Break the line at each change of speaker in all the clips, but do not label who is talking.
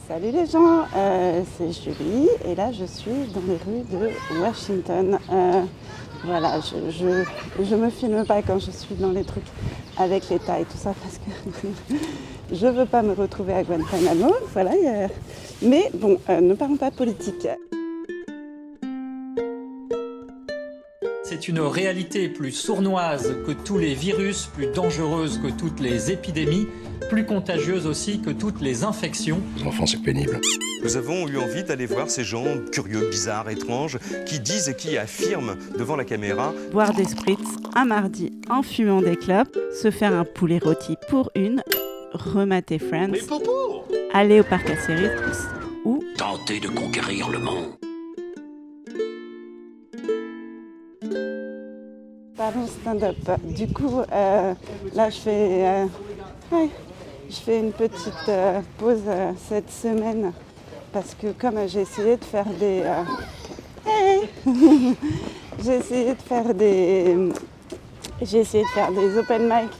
Salut les gens, c'est Julie et là je suis dans les rues de Washington. Voilà, je me filme pas quand je suis dans les trucs avec l'État et tout ça parce que je veux pas me retrouver à Guantanamo. Voilà, mais bon, ne parlons pas politique.
C'est une réalité plus sournoise que tous les virus, plus dangereuse que toutes les épidémies, plus contagieuse aussi que toutes les infections.
L'enfant, c'est pénible.
Nous avons eu envie d'aller voir ces gens curieux, bizarres, étranges, qui disent et qui affirment devant la caméra.
Boire des spritz un mardi en fumant des clopes, se faire un poulet rôti pour une, remater Friends, aller au parc Astérix ou
Tenter de conquérir le monde.
Parlons stand-up. Du coup, là, je fais une petite pause cette semaine parce que comme j'ai essayé de faire des... j'ai essayé de faire des open mic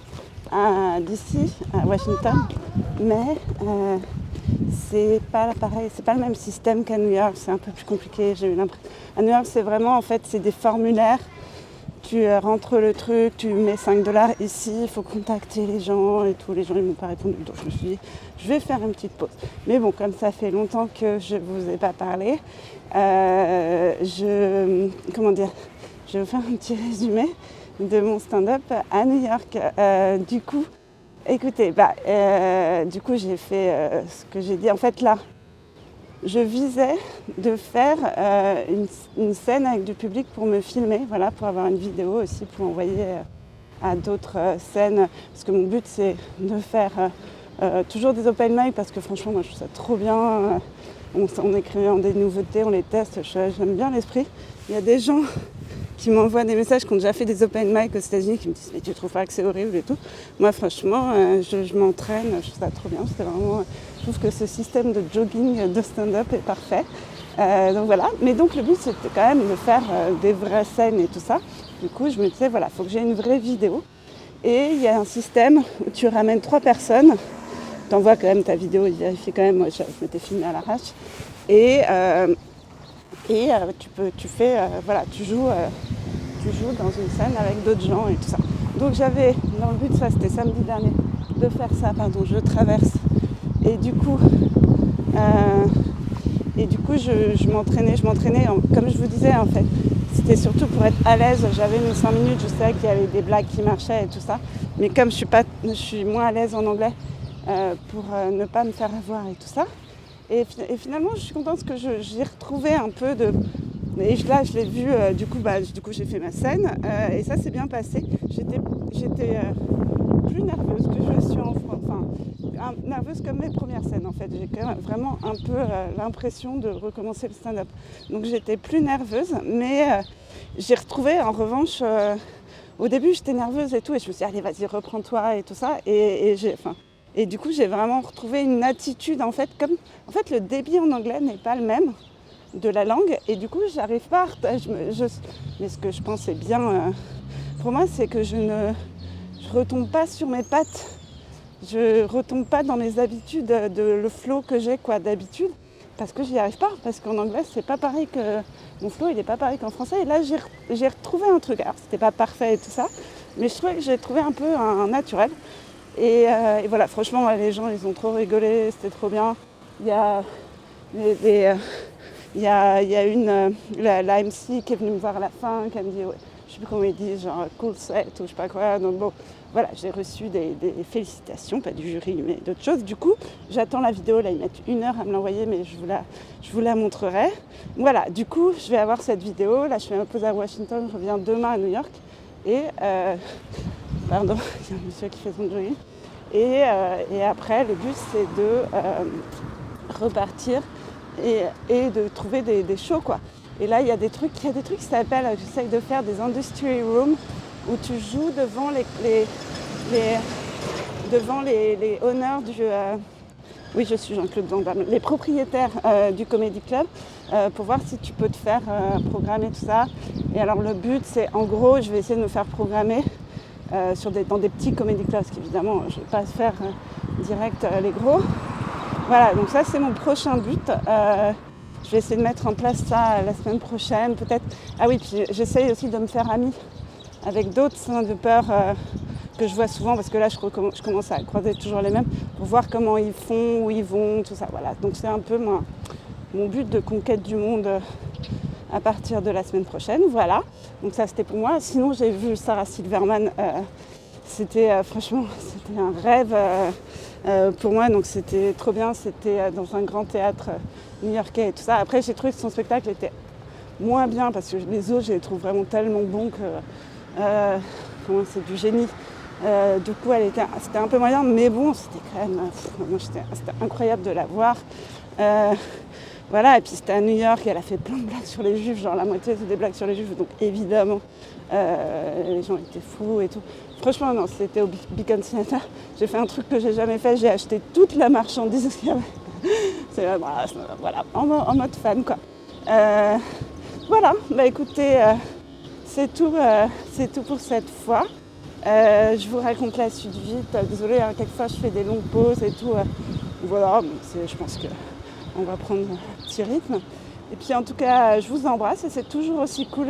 d'ici, à Washington, mais c'est pas pareil, c'est pas le même système qu'à New York, c'est un peu plus compliqué. J'ai eu l'impression. À New York, c'est vraiment, en fait, c'est des formulaires. Tu rentres le truc, tu mets $5 ici, il faut contacter les gens et tout. Les gens, ils m'ont pas répondu. Donc je me suis dit, je vais faire une petite pause. Mais bon, comme ça fait longtemps que je vous ai pas parlé, je vais vous faire un petit résumé de mon stand-up à New York. Du coup, écoutez, du coup, j'ai fait ce que j'ai dit. En fait, là, je visais de faire une scène avec du public pour me filmer, voilà, pour avoir une vidéo aussi, pour envoyer à d'autres scènes. Parce que mon but, c'est de faire toujours des open mic, parce que franchement, moi, je trouve ça trop bien. On écrit des nouveautés, on les teste, j'aime bien l'esprit. Il y a des gens qui m'envoient des messages qui ont déjà fait des open mic aux États-Unis, qui me disent « mais tu trouves pas que c'est horrible et tout ?» Moi, franchement, je m'entraîne, je trouve ça trop bien. Je trouve que ce système de jogging de stand-up est parfait. Donc voilà. Mais donc le but, c'était quand même de faire des vraies scènes et tout ça. Du coup, je me disais, voilà, il faut que j'ai une vraie vidéo. Et il y a un système où tu ramènes 3 personnes. Tu envoies quand même ta vidéo, il vérifie quand même. Moi, je m'étais filmée à l'arrache. Et tu joues dans une scène avec d'autres gens et tout ça. Donc j'avais, dans le but, ça c'était samedi dernier, de faire ça, je traverse. Et du coup, je m'entraînais, comme je vous disais en fait, c'était surtout pour être à l'aise. J'avais mes 5 minutes, je savais qu'il y avait des blagues qui marchaient et tout ça. Mais comme je suis moins à l'aise en anglais, pour ne pas me faire avoir et tout ça. Et finalement, je suis contente parce que j'ai retrouvé un peu de... Et là, je l'ai vu, du coup, j'ai fait ma scène et ça s'est bien passé. J'étais plus nerveuse que je suis en France. Enfin, nerveuse comme mes premières scènes, en fait. J'ai quand même vraiment un peu l'impression de recommencer le stand-up. Donc, j'étais plus nerveuse, mais j'ai retrouvé, en revanche... au début, j'étais nerveuse et tout, et je me suis dit, allez, vas-y, reprends-toi et tout ça. Et du coup, j'ai vraiment retrouvé une attitude, en fait, comme... En fait, le débit en anglais n'est pas le même de la langue, et du coup, j'arrive pas à... Mais ce que je pense est bien... pour moi, c'est que je retombe pas sur mes pattes. Je retombe pas dans mes habitudes, le flow que j'ai, d'habitude. Parce que j'y arrive pas, parce qu'en anglais, c'est pas pareil que... Mon flow, il est pas pareil qu'en français. Et là, j'ai retrouvé un truc. Alors, c'était pas parfait et tout ça, mais je trouvais que j'ai trouvé un peu un naturel. Et voilà, franchement, les gens, ils ont trop rigolé, c'était trop bien. Il y a la MC qui est venue me voir à la fin, qui me dit, ouais, je sais plus comment ils disent, genre cool set ou je sais pas quoi. Donc bon, voilà, j'ai reçu des félicitations, pas du jury, mais d'autres choses. Du coup, j'attends la vidéo, là, ils mettent 1 heure à me l'envoyer, mais je vous la montrerai. Voilà, du coup, je vais avoir cette vidéo. Là, je fais ma pause à Washington, je reviens demain à New York. Et, pardon, il y a un monsieur qui fait son jogging. Et après, le but, c'est de repartir et de trouver des shows, quoi. Et là, il y a des trucs qui s'appellent, j'essaye de faire des industry rooms, où tu joues devant les owners du... oui, je suis Jean-Claude Van Damme, les propriétaires du Comedy Club, pour voir si tu peux te faire programmer tout ça. Et alors le but, c'est, en gros, je vais essayer de me faire programmer dans des petits comedy clubs, parce qu'évidemment, je ne vais pas faire direct les gros. Voilà, donc ça c'est mon prochain but. Je vais essayer de mettre en place ça la semaine prochaine, peut-être. Ah oui, puis j'essaye aussi de me faire amie avec d'autres centres de peur que je vois souvent, parce que là je commence à croiser toujours les mêmes, pour voir comment ils font, où ils vont, tout ça. Voilà, donc c'est un peu mon but de conquête du monde à partir de la semaine prochaine. Voilà, donc ça c'était pour moi. Sinon j'ai vu Sarah Silverman, franchement, c'était un rêve pour moi, donc c'était trop bien. C'était dans un grand théâtre new-yorkais et tout ça. Après j'ai trouvé que son spectacle était moins bien, parce que les autres je les trouve vraiment tellement bons que c'est du génie. Du coup c'était un peu moyen, mais bon, c'était quand même c'était incroyable de la voir. Voilà, et puis c'était à New York, et elle a fait plein de blagues sur les juifs, genre la moitié c'est des blagues sur les juifs, donc évidemment les gens étaient fous et tout. Franchement non, c'était au Beacon Theatre. J'ai fait un truc que j'ai jamais fait, j'ai acheté toute la marchandise qu'il y avait. Voilà, en mode fan quoi. Voilà, bah écoutez, c'est tout pour cette fois. Je vous raconte la suite vite. Désolée, hein, quelquefois je fais des longues pauses et tout. Voilà, je pense qu'on va prendre un petit rythme. Et puis en tout cas, je vous embrasse, et c'est toujours aussi cool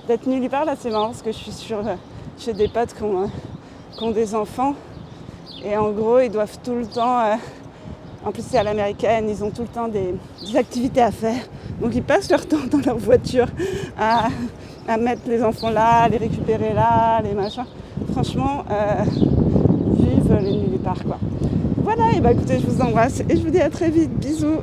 d'être nulle part. Là, c'est marrant parce que je suis chez des potes qui ont des enfants. Et en gros, ils doivent tout le temps... en plus, c'est à l'américaine, ils ont tout le temps des activités à faire. Donc ils passent leur temps dans leur voiture à mettre les enfants là, à les récupérer là, les machins. Franchement, vive les nulle part quoi. Voilà, et bah écoutez, je vous embrasse et je vous dis à très vite. Bisous.